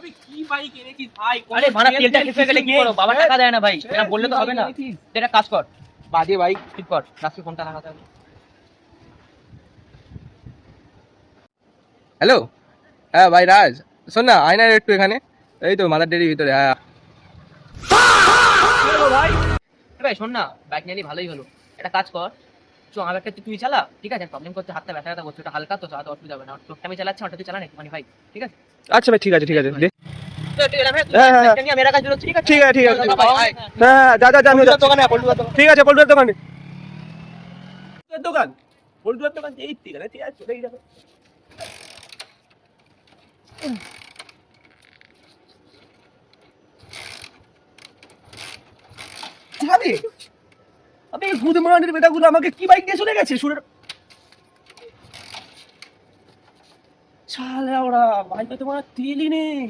আমি কি বাইক এনেছি ভাই? আরে ভাড়া তেলটা শেষ হয়ে গেলে কি করো? বাবা টাকা দেয় না ভাই, এটা বললে তো হবে না। এটা কাজ কর, বাজে বাইক। ঠিক কর, রাস্তায় ফোনটা লাগাতে হবে। হ্যালো, হ্যাঁ ভাই রাজ, শোন না, আয় না একটু এখানে। এই তো মাদার ডেরির ভিতরে। হ্যাঁ ভাই ভাই শোন না, বাইক নিয়ে ভালোই হলো। একটা কাজ কর, চো আমার একটা তুই চালা, ঠিক আছে? প্রবলেম করছে, হাতটা ব্যথা ব্যথা করছে, ওটা হালকা তো, চালাতে অসুবিধা হবে না। তোরটা আমি চালাচ্ছি, ওটা তুই চালা না একটুখানি ভাই, ঠিক আছে? আচ্ছা ভাই, ঠিক আছে ঠিক আছে, দে। তো একটু এলাম, হ্যাঁ? হ্যাঁ, হ্যাঁ, তুই নিয়ে মেরা কাজ বেরোচ্ছি, ঠিক আছে? ঠিক আছে ঠিক আছে, চলো ভাই, আয়। হ্যাঁ যা যা যা, আমি যাচ্ছি। দোকানে পল্টুদার দোকান। ঠিক আছে, পল্টুদার দোকানে। দোকান পল্টুদার দোকান এই ঠিক আছে, ঠিক আছে, চলেই যাবে। আরে আবে গুদ মারানের বেটাগুলো আমাকে কি বাইক দিয়ে চলে গেছে সুরের। শালা ওরা বাইকে তোমার তেলই নেই।